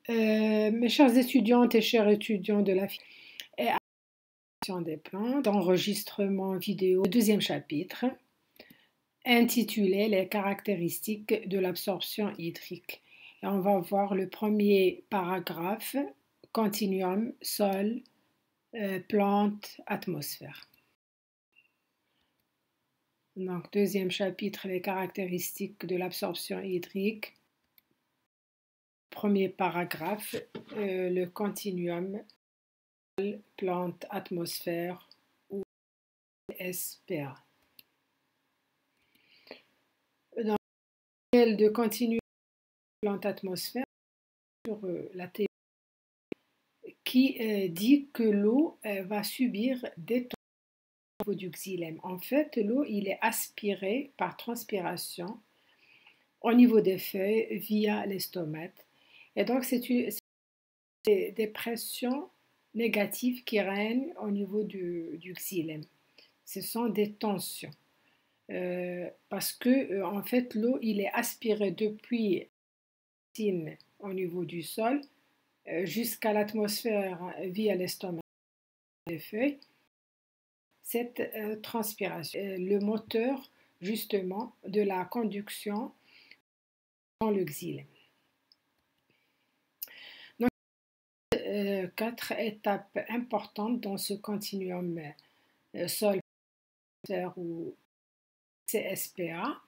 Mes chères étudiantes et chers étudiants de la et application des plantes, enregistrement vidéo, deuxième chapitre, intitulé Les caractéristiques de l'absorption hydrique. Et on va voir le premier paragraphe, continuum, sol, plante, atmosphère. Donc, deuxième chapitre, les caractéristiques de l'absorption hydrique. Premier paragraphe, le continuum, plante, atmosphère ou SPA. Dans le modèle de continuum plante atmosphère, sur la théorie qui dit que l'eau va subir des tensions au niveau du xylème. En fait, l'eau, il est aspiré par transpiration au niveau des feuilles via les stomates. Et donc, c'est des pressions négatives qui règnent au niveau du xylème. Ce sont des tensions. Parce que, en fait, l'eau, il est aspiré depuis au niveau du sol jusqu'à l'atmosphère via l'estomac des feuilles. Cette transpiration est le moteur, justement, de la conduction dans le xylème. Donc, 4 étapes importantes dans ce continuum sol ou CSPA.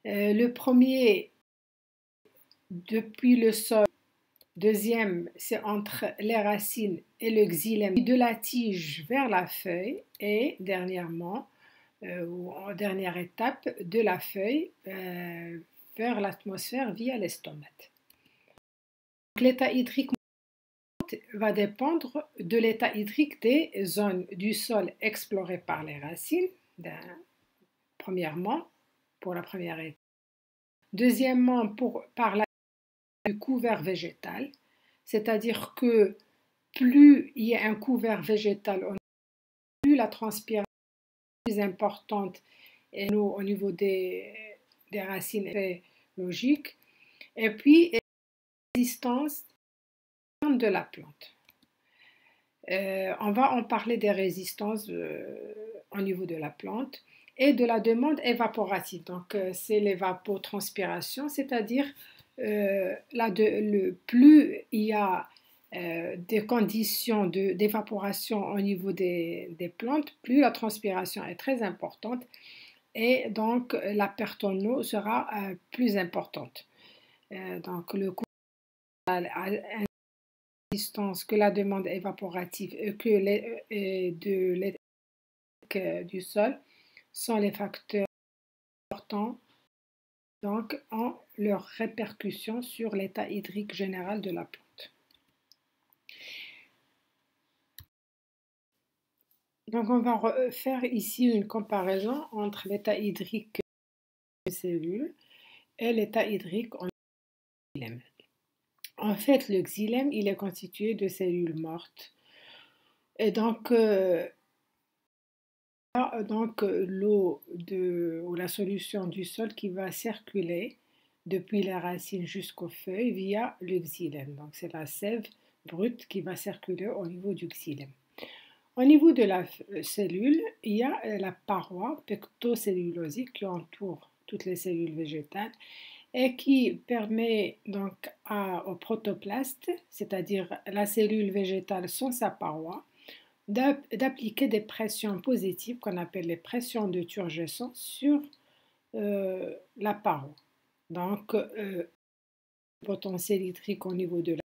Le premier, depuis le sol. Deuxième, c'est entre les racines et le xylème, de la tige vers la feuille. Et dernièrement, ou en dernière étape, de la feuille vers l'atmosphère via les stomates. L'état hydrique va dépendre de l'état hydrique des zones du sol explorées par les racines, premièrement, pour la première étape. Deuxièmement, par la du couvert végétal, c'est-à-dire que plus il y a un couvert végétal, plus la transpiration est plus importante et au niveau des racines est logique. Et puis, la résistance de la plante. On va en parler des résistances au niveau de la plante et de la demande évaporative. Donc, c'est l'évapotranspiration, c'est-à-dire plus il y a des conditions d'évaporation au niveau des plantes, plus la transpiration est très importante et donc la perte en eau sera plus importante. Donc le coût à distance que la demande évaporative du sol sont les facteurs importants donc ont leurs répercussions sur l'état hydrique général de la plante. Donc on va faire ici une comparaison entre l'état hydrique des cellules et l'état hydrique en xylème. En fait, le xylème, il est constitué de cellules mortes. Et donc l'eau ou la solution du sol qui va circuler depuis les racines jusqu'aux feuilles via le xylème. Donc c'est la sève brute qui va circuler au niveau du xylème. Au niveau de la cellule, il y a la paroi pectocellulosique qui entoure toutes les cellules végétales et qui permet donc au protoplaste, c'est-à-dire la cellule végétale sans sa paroi, d'appliquer des pressions positives qu'on appelle les pressions de Turgeson sur la paroi. Donc, le potentiel hydrique au niveau de la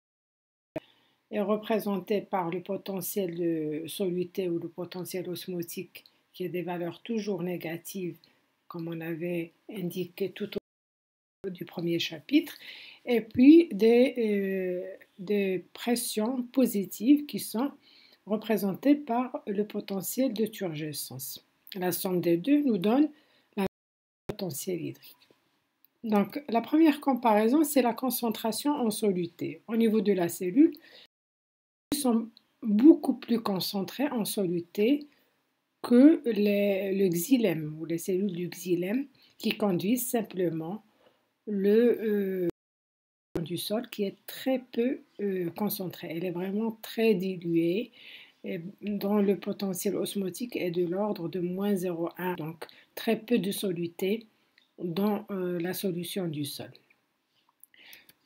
est représenté par le potentiel de soluté ou le potentiel osmotique qui est des valeurs toujours négatives comme on avait indiqué tout au long du premier chapitre et puis des pressions positives qui sont représentées par le potentiel de turgescence. La somme des deux nous donne le potentiel hydrique. Donc la première comparaison, c'est la concentration en soluté. Au niveau de la cellule, sont beaucoup plus concentrés en soluté que le xylème ou les cellules du xylème qui conduisent simplement le du sol qui est très peu concentrée. Elle est vraiment très diluée, dont le potentiel osmotique est de l'ordre de moins 0,1, donc très peu de soluté dans la solution du sol.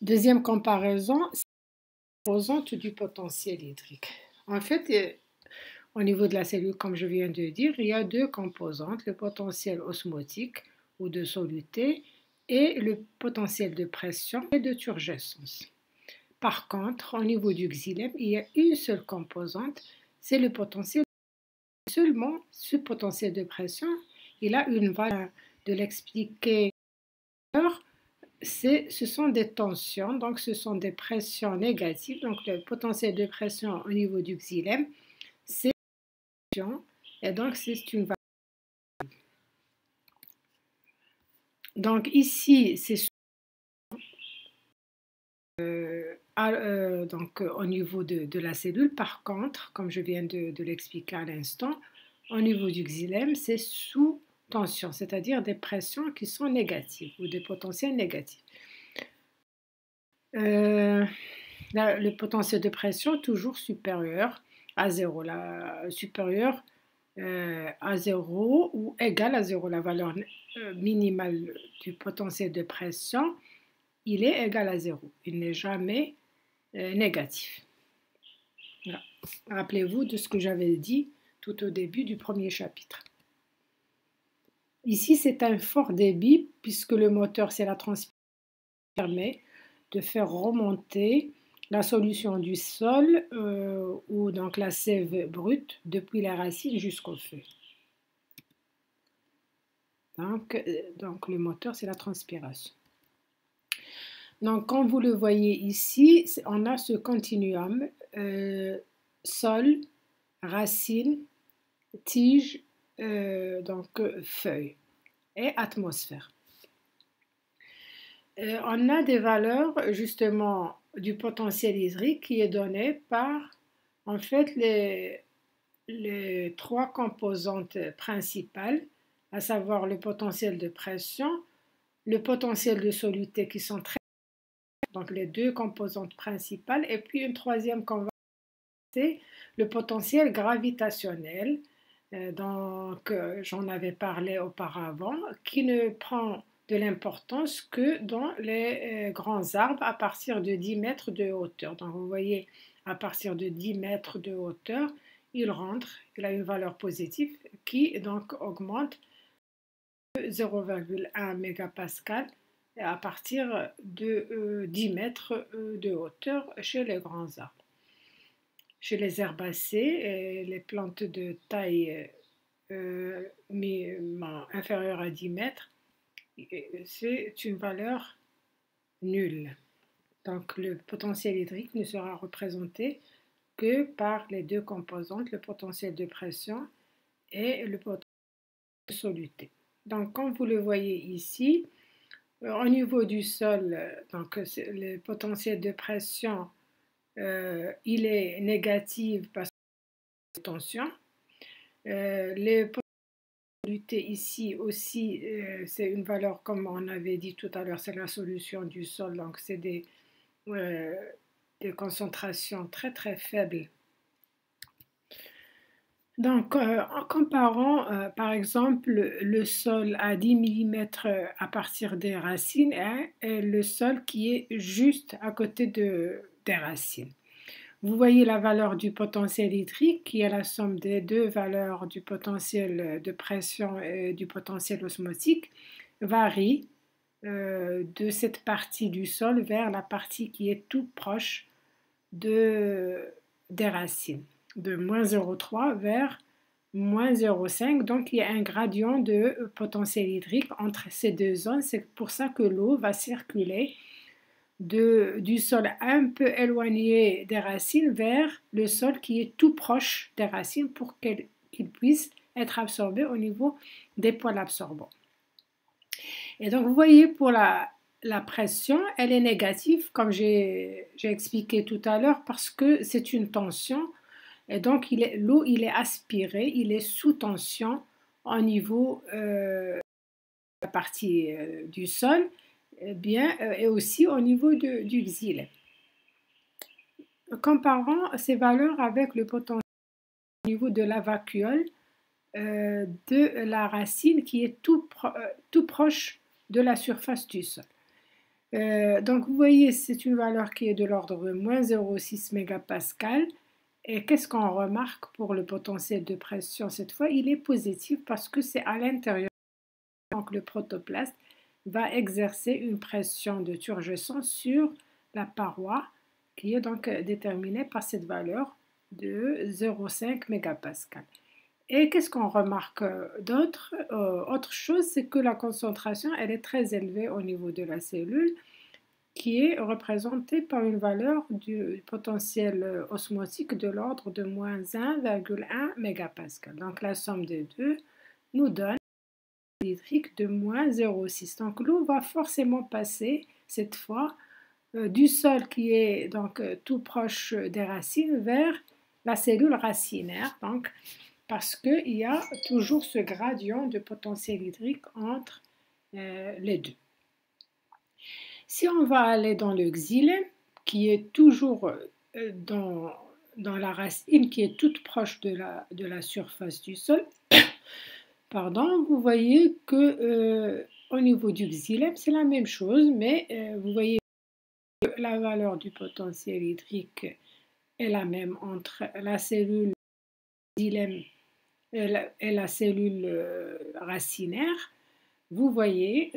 Deuxième comparaison, c'est la composante du potentiel hydrique. En fait, au niveau de la cellule, comme je viens de dire, il y a deux composantes, le potentiel osmotique ou de soluté et le potentiel de pression et de turgescence. Par contre, au niveau du xylème, il y a une seule composante, c'est le potentiel. Seulement, ce potentiel de pression, il a une valeur de l'expliquer. Ce sont des tensions, donc ce sont des pressions négatives. Donc le potentiel de pression au niveau du xylème, c'est une tension, et donc c'est une valeur. Donc ici, c'est donc au niveau de la cellule. Par contre, comme je viens de l'expliquer à l'instant, au niveau du xylème, c'est sous tension, c'est-à-dire des pressions qui sont négatives ou des potentiels négatifs. Le potentiel de pression toujours supérieur à 0, supérieur à 0 ou égal à 0, la valeur minimale du potentiel de pression, il est égal à 0, il n'est jamais négatif. Voilà. Rappelez-vous de ce que j'avais dit tout au début du premier chapitre. Ici, c'est un fort débit puisque le moteur, c'est la transpiration qui permet de faire remonter la solution du sol ou donc la sève brute depuis la racine jusqu'au feu. Donc le moteur, c'est la transpiration. Donc, comme vous le voyez ici, on a ce continuum sol, racine, tige, feuille et atmosphère. On a des valeurs justement du potentiel hydrique qui est donné par en fait les trois composantes principales, à savoir le potentiel de pression, le potentiel de soluté qui sont très donc les deux composantes principales, et puis une troisième qu'on va c'est le potentiel gravitationnel, j'en avais parlé auparavant, qui ne prend de l'importance que dans les grands arbres à partir de 10 mètres de hauteur. Donc vous voyez, à partir de 10 mètres de hauteur, il rentre, il a une valeur positive qui donc augmente de 0,1 mégapascal à partir de 10 mètres de hauteur chez les grands arbres. Chez les herbacées et les plantes de taille inférieure à 10 mètres, c'est une valeur nulle. Donc le potentiel hydrique ne sera représenté que par les deux composantes, le potentiel de pression et le potentiel de soluté. Donc comme vous le voyez ici, au niveau du sol, donc le potentiel de pression, il est négatif parce que tension. Les potentiels de soluté ici aussi, c'est une valeur comme on avait dit tout à l'heure, c'est la solution du sol, donc c'est des concentrations très très faibles. Donc, en comparant, par exemple, le sol à 10 mm à partir des racines et le sol qui est juste à côté des racines. Vous voyez la valeur du potentiel hydrique qui est la somme des deux valeurs du potentiel de pression et du potentiel osmotique varie de cette partie du sol vers la partie qui est tout proche des racines, de moins 0,3 vers moins 0,5. Donc il y a un gradient de potentiel hydrique entre ces deux zones. C'est pour ça que l'eau va circuler du sol un peu éloigné des racines vers le sol qui est tout proche des racines pour qu'il puisse être absorbé au niveau des poils absorbants. Et donc vous voyez pour la pression, elle est négative comme j'ai expliqué tout à l'heure parce que c'est une tension et donc l'eau il est aspiré, il est sous tension au niveau de la partie du sol. et aussi au niveau du xylème. Comparons ces valeurs avec le potentiel au niveau de la vacuole de la racine qui est tout proche de la surface du sol. Donc vous voyez, c'est une valeur qui est de l'ordre de moins 0,6 mégapascal. Et qu'est-ce qu'on remarque pour le potentiel de pression cette fois? Il est positif parce que c'est à l'intérieur. Donc le protoplasme va exercer une pression de Turgeson sur la paroi qui est donc déterminée par cette valeur de 0,5 mégapascal. Et qu'est-ce qu'on remarque d'autre? Autre chose, c'est que la concentration, elle est très élevée au niveau de la cellule, qui est représentée par une valeur du potentiel osmotique de l'ordre de moins 1,1 mégapascal. Donc la somme des deux nous donne un hydrique de moins 0,6. Donc l'eau va forcément passer cette fois du sol qui est donc tout proche des racines vers la cellule racinaire. Donc parce qu'il y a toujours ce gradient de potentiel hydrique entre les deux. Si on va aller dans le xylème, qui est toujours dans la racine, qui est toute proche de la surface du sol, pardon, vous voyez que au niveau du xylème, c'est la même chose, mais vous voyez que la valeur du potentiel hydrique est la même entre la cellule xylème et la cellule racinaire. Vous voyez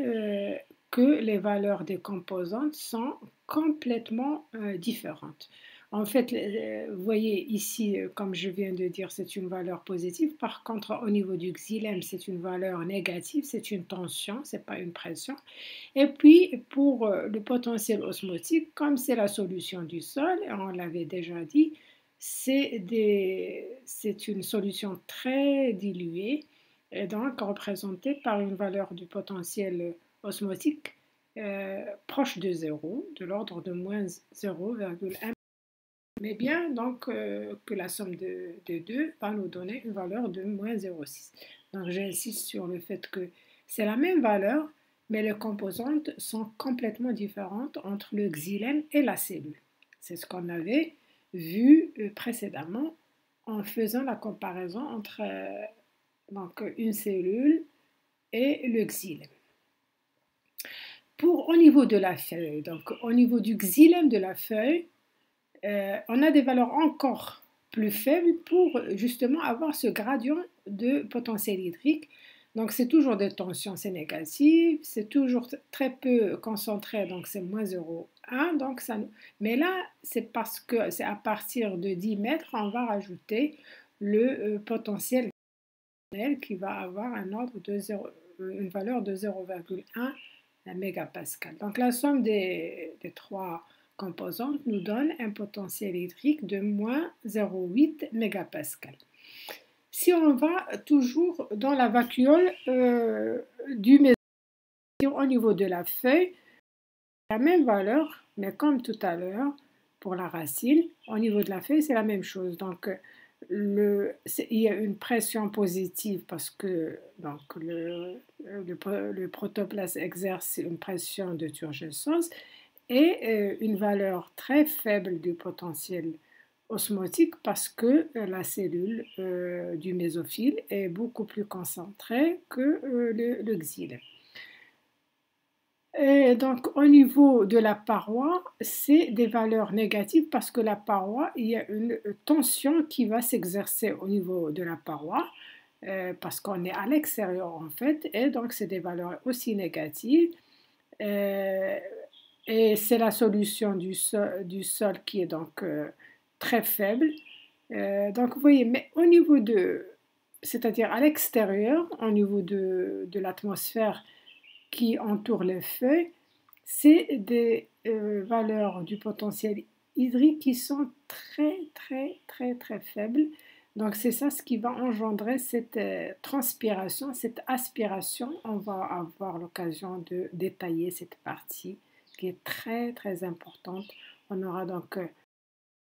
que les valeurs des composantes sont complètement différentes. En fait, vous voyez ici, comme je viens de dire, c'est une valeur positive. Par contre, au niveau du xylème, c'est une valeur négative, c'est une tension, c'est pas une pression. Et puis, pour le potentiel osmotique, comme c'est la solution du sol, et on l'avait déjà dit, c'est une solution très diluée, et donc représentée par une valeur du potentiel osmotique proche de 0, de l'ordre de moins 0,1. Mais bien donc que la somme de deux va nous donner une valeur de moins 0,6. Donc j'insiste sur le fait que c'est la même valeur, mais les composantes sont complètement différentes entre le xylème et la cellule. C'est ce qu'on avait vu précédemment en faisant la comparaison entre donc, une cellule et le xylème. Au niveau de la feuille, donc au niveau du xylème de la feuille, on a des valeurs encore plus faibles pour justement avoir ce gradient de potentiel hydrique. Donc c'est toujours des tensions, c'est négatif, c'est toujours très peu concentré, donc c'est moins 0,1. Donc mais là, c'est parce que c'est à partir de 10 mètres, on va rajouter le potentiel qui va avoir une valeur de 0,1 mégapascal. Donc la somme des trois composantes nous donne un potentiel hydrique de moins 0,8 mégapascal. Si on va toujours dans la vacuole du mésotyle au niveau de la feuille, la même valeur, mais comme tout à l'heure pour la racine, au niveau de la feuille, c'est la même chose. Donc il y a une pression positive parce que donc, le protoplasme exerce une pression de Turgeson et une valeur très faible du potentiel osmotique parce que la cellule du mésophile est beaucoup plus concentrée que le xylème. Et donc, au niveau de la paroi, c'est des valeurs négatives parce que la paroi, il y a une tension qui va s'exercer au niveau de la paroi parce qu'on est à l'extérieur en fait, et donc c'est des valeurs aussi négatives. Et c'est la solution du sol qui est donc très faible. Donc, vous voyez, mais au niveau c'est-à-dire à l'extérieur, au niveau de l'atmosphère, qui entourent les feuilles, c'est des valeurs du potentiel hydrique qui sont très faibles. Donc c'est ça ce qui va engendrer cette transpiration, cette aspiration. On va avoir l'occasion de détailler cette partie qui est très importante. On aura donc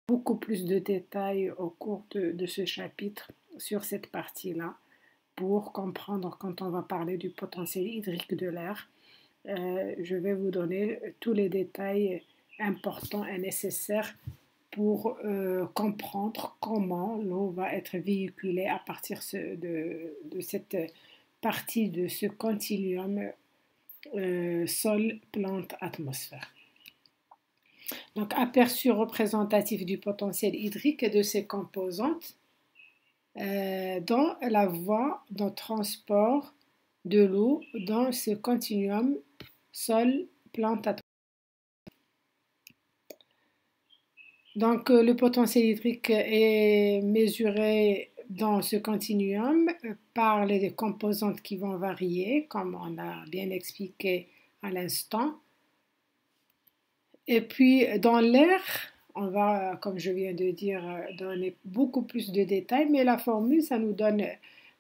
beaucoup plus de détails au cours de ce chapitre sur cette partie-là, pour comprendre quand on va parler du potentiel hydrique de l'air. je vais vous donner tous les détails importants et nécessaires pour comprendre comment l'eau va être véhiculée à partir de cette partie de ce continuum sol, plante, atmosphère. Donc, aperçu représentatif du potentiel hydrique et de ses composantes dans la voie de transport de l'eau dans ce continuum sol, plante, atmosphère. Donc, le potentiel hydrique est mesuré dans ce continuum par les composantes qui vont varier, comme on a bien expliqué à l'instant. Et puis, dans l'air, on va, comme je viens de dire, donner beaucoup plus de détails, mais la formule, ça nous donne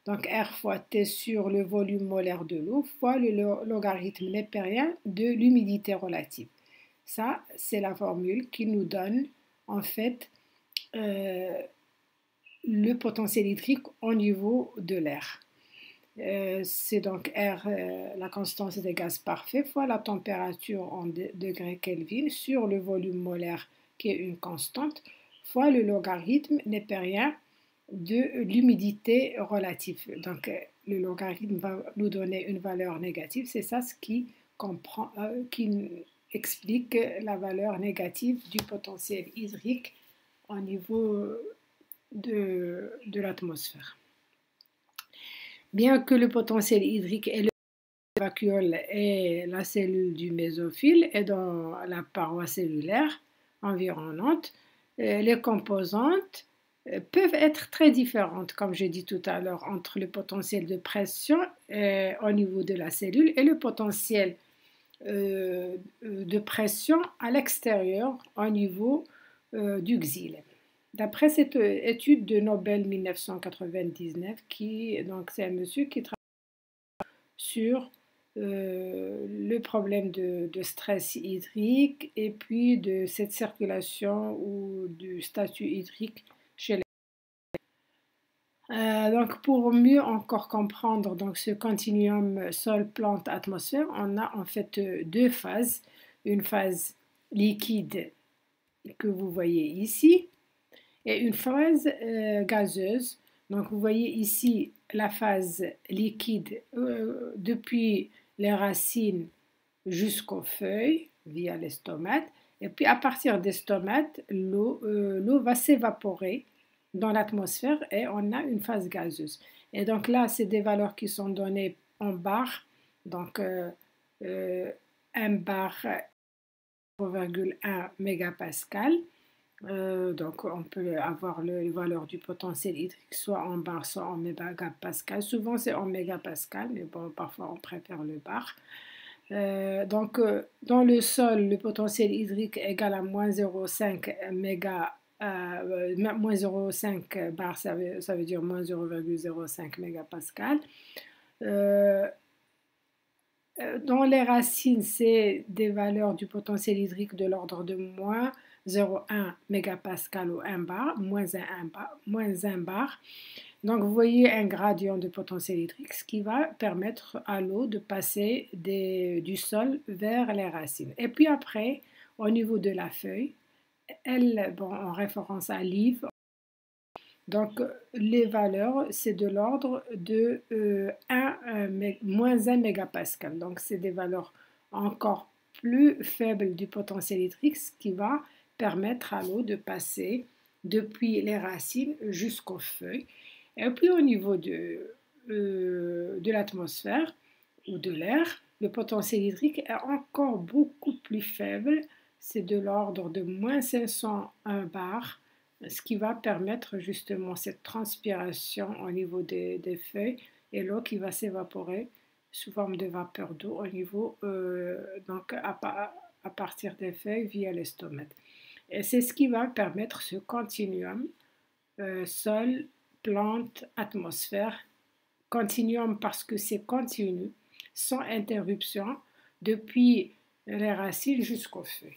donc R fois T sur le volume molaire de l'eau fois le logarithme népérien de l'humidité relative. Ça, c'est la formule qui nous donne en fait le potentiel hydrique au niveau de l'air. C'est donc R, la constance des gaz parfaits, fois la température en degrés Kelvin sur le volume molaire qui est une constante, fois le logarithme népérien de l'humidité relative. Donc le logarithme va nous donner une valeur négative, c'est ça ce qui explique la valeur négative du potentiel hydrique au niveau de l'atmosphère. Bien que le potentiel hydrique est le vacuole et la cellule du mésophile et dans la paroi cellulaire environnante, les composantes peuvent être très différentes, comme j'ai dit tout à l'heure, entre le potentiel de pression au niveau de la cellule et le potentiel de pression à l'extérieur au niveau du xylème. D'après cette étude de Nobel 1999, c'est un monsieur qui travaille sur le problème de stress hydrique et puis de cette circulation ou du statut hydrique chez les donc pour mieux encore comprendre donc ce continuum sol-plante-atmosphère, on a en fait deux phases. Une phase liquide que vous voyez ici et une phase gazeuse. Donc vous voyez ici la phase liquide depuis les racines jusqu'aux feuilles via les stomates. Et puis à partir des stomates, l'eau va s'évaporer dans l'atmosphère et on a une phase gazeuse. Et donc là, c'est des valeurs qui sont données en bar. Donc 1 bar 0,1 mégapascal. Donc on peut avoir les valeurs du potentiel hydrique soit en bar, soit en mégapascal. Souvent c'est en mégapascal, mais bon, parfois on préfère le bar. Donc dans le sol, le potentiel hydrique est égal à moins 0,5 méga. Moins 0,5 bar, ça veut dire moins 0,05 mégapascal. Dans les racines, c'est des valeurs du potentiel hydrique de l'ordre de moins 0,1 mégapascal ou 1 bar, moins 1 bar. Donc vous voyez un gradient de potentiel hydrique, ce qui va permettre à l'eau de passer du sol vers les racines. Et puis après, au niveau de la feuille, en référence à l'IV, donc les valeurs, c'est de l'ordre de moins 1 mégapascal. Donc c'est des valeurs encore plus faibles du potentiel hydrique, ce qui va permettre à l'eau de passer depuis les racines jusqu'aux feuilles. Et puis au niveau de l'atmosphère ou de l'air, le potentiel hydrique est encore beaucoup plus faible. C'est de l'ordre de moins 501 bar, ce qui va permettre justement cette transpiration au niveau des feuilles et l'eau qui va s'évaporer sous forme de vapeur d'eau au niveau, donc à partir des feuilles via les stomates. Et c'est ce qui va permettre ce continuum sol, plante, atmosphère. Continuum parce que c'est continu, sans interruption, depuis les racines jusqu'aux feuilles.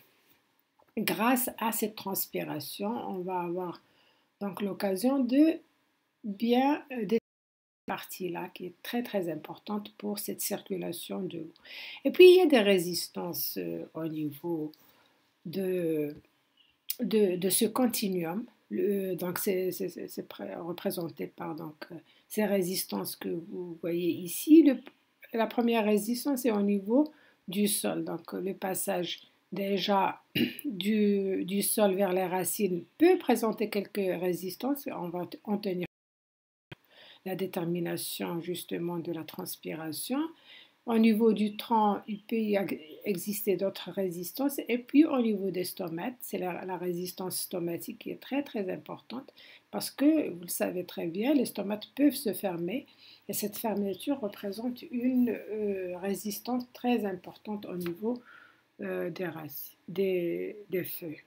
Grâce à cette transpiration, on va avoir donc l'occasion de bien partie-là qui est très très importante pour cette circulation de l'eau. Et puis il y a des résistances au niveau de, de ce continuum. Donc c'est représenté par donc, ces résistances que vous voyez ici. La première résistance est au niveau du sol. Donc le passage déjà du sol vers les racines peut présenter quelques résistances. On va en tenir la détermination justement de la transpiration. Au niveau du tronc, il peut y exister d'autres résistances. Et puis au niveau des stomates, c'est la résistance stomatique qui est très très importante parce que, vous le savez très bien, les stomates peuvent se fermer et cette fermeture représente une résistance très importante au niveau des racines, des feuilles.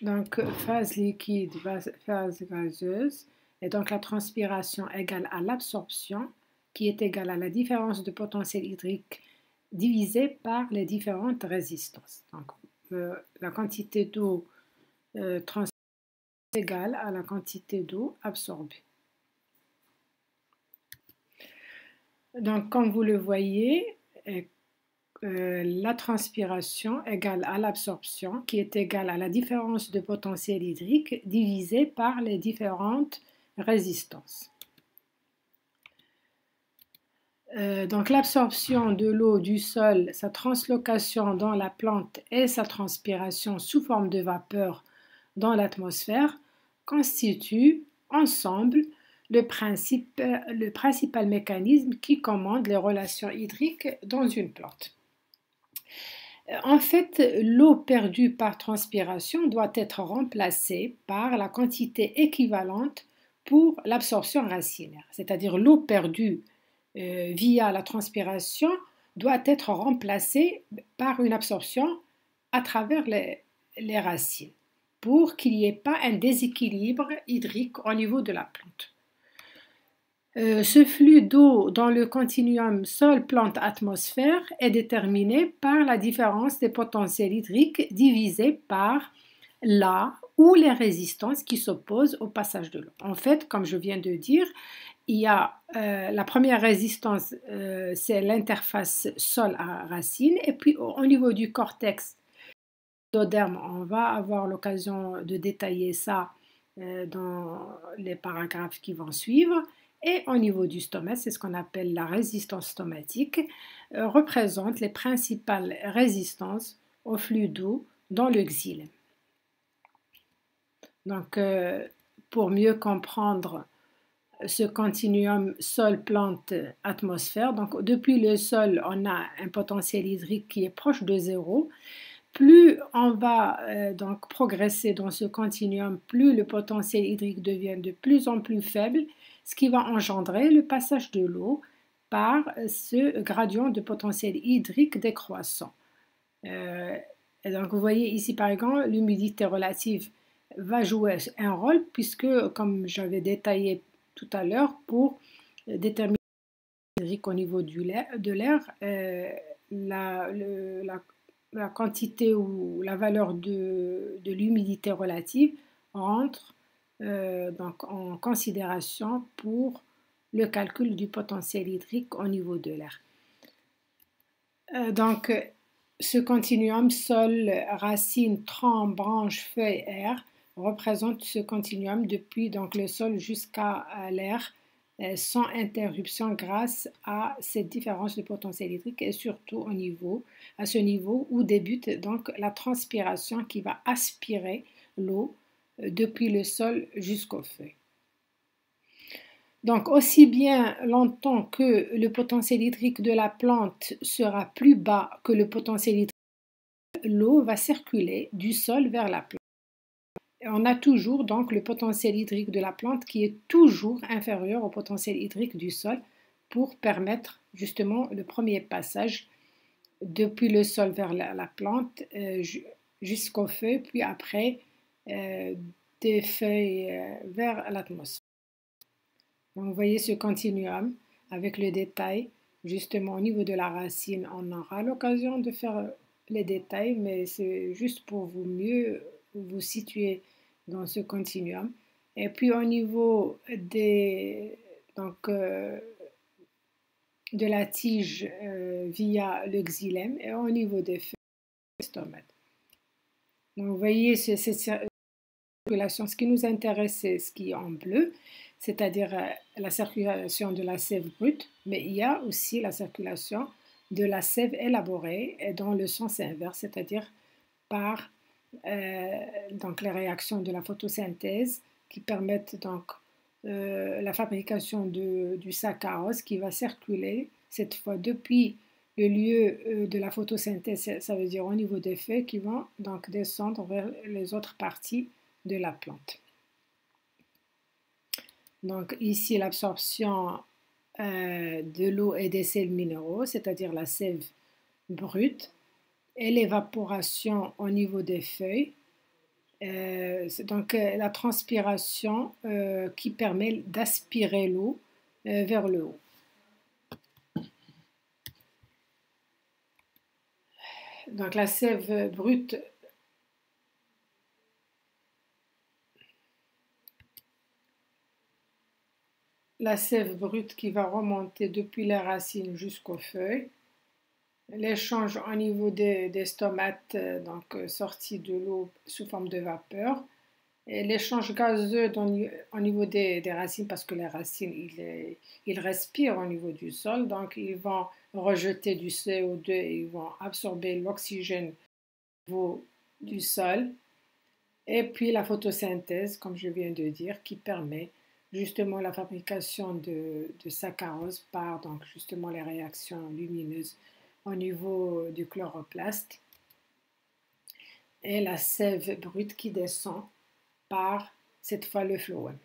Donc, phase liquide, phase gazeuse, et donc la transpiration égale à l'absorption, qui est égale à la différence de potentiel hydrique divisée par les différentes résistances. Donc, la quantité d'eau transpirée est égale à la quantité d'eau absorbée. Donc, comme vous le voyez, la transpiration égale à l'absorption, qui est égale à la différence de potentiel hydrique divisée par les différentes résistances. Donc l'absorption de l'eau du sol, sa translocation dans la plante et sa transpiration sous forme de vapeur dans l'atmosphère constituent ensemble le principal mécanisme qui commande les relations hydriques dans une plante. En fait, l'eau perdue par transpiration doit être remplacée par la quantité équivalente pour l'absorption racinaire, c'est-à-dire l'eau perdue via la transpiration doit être remplacée par une absorption à travers les racines pour qu'il n'y ait pas un déséquilibre hydrique au niveau de la plante. Ce flux d'eau dans le continuum sol-plante-atmosphère est déterminé par la différence des potentiels hydriques divisés par la ou les résistances qui s'opposent au passage de l'eau. En fait, comme je viens de dire, il y a la première résistance, c'est l'interface sol à racine, et puis au niveau du cortex endoderme, on va avoir l'occasion de détailler ça dans les paragraphes qui vont suivre. Et au niveau du stoma, c'est ce qu'on appelle la résistance stomatique, représente les principales résistances au flux d'eau dans le xylème. Donc, pour mieux comprendre ce continuum sol-plante-atmosphère, donc depuis le sol, on a un potentiel hydrique qui est proche de zéro. Plus on va donc progresser dans ce continuum, plus le potentiel hydrique devient de plus en plus faible, ce qui va engendrer le passage de l'eau par ce gradient de potentiel hydrique décroissant. Et donc vous voyez ici par exemple, l'humidité relative va jouer un rôle puisque, comme j'avais détaillé tout à l'heure, pour déterminer l'hydrique au niveau de l'air, la quantité ou la valeur de l'humidité relative rentre donc en considération pour le calcul du potentiel hydrique au niveau de l'air. Donc, ce continuum sol, racine, tronc, branche, feuille, air représente ce continuum depuis donc, le sol jusqu'à l'air sans interruption grâce à cette différence de potentiel hydrique et surtout à ce niveau où débute donc la transpiration qui va aspirer l'eau depuis le sol jusqu'aux feuilles. Donc aussi bien longtemps que le potentiel hydrique de la plante sera plus bas que le potentiel hydrique, l'eau va circuler du sol vers la plante. On a toujours donc le potentiel hydrique de la plante qui est toujours inférieur au potentiel hydrique du sol pour permettre justement le premier passage depuis le sol vers la plante jusqu'aux feuilles, puis après des feuilles vers l'atmosphère. Donc, vous voyez ce continuum avec le détail. Justement, au niveau de la racine, on aura l'occasion de faire les détails, mais c'est juste pour vous mieux vous situer dans ce continuum. Et puis au niveau donc, de la tige via le xylème et au niveau des feuilles, les stomates. Donc vous voyez, cette circulation, ce qui nous intéresse, c'est ce qui est en bleu, c'est-à-dire la circulation de la sève brute, mais il y a aussi la circulation de la sève élaborée et dans le sens inverse, c'est-à-dire par donc les réactions de la photosynthèse qui permettent donc la fabrication du saccharose qui va circuler cette fois depuis le lieu de la photosynthèse, ça veut dire au niveau des feuilles qui vont donc descendre vers les autres parties de la plante. Donc ici l'absorption de l'eau et des sels minéraux, c'est-à-dire la sève brute, et l'évaporation au niveau des feuilles. Donc la transpiration qui permet d'aspirer l'eau vers le haut. Donc la sève brute qui va remonter depuis les racines jusqu'aux feuilles. L'échange au niveau des stomates, donc sortis de l'eau sous forme de vapeur. Et l'échange gazeux au niveau des racines, parce que les racines, ils respirent au niveau du sol, donc ils vont rejeter du CO2 et ils vont absorber l'oxygène au niveau du sol. Et puis la photosynthèse, comme je viens de dire, qui permet justement la fabrication de saccharose par donc justement les réactions lumineuses au niveau du chloroplaste et la sève brute qui descend par cette fois le phloème.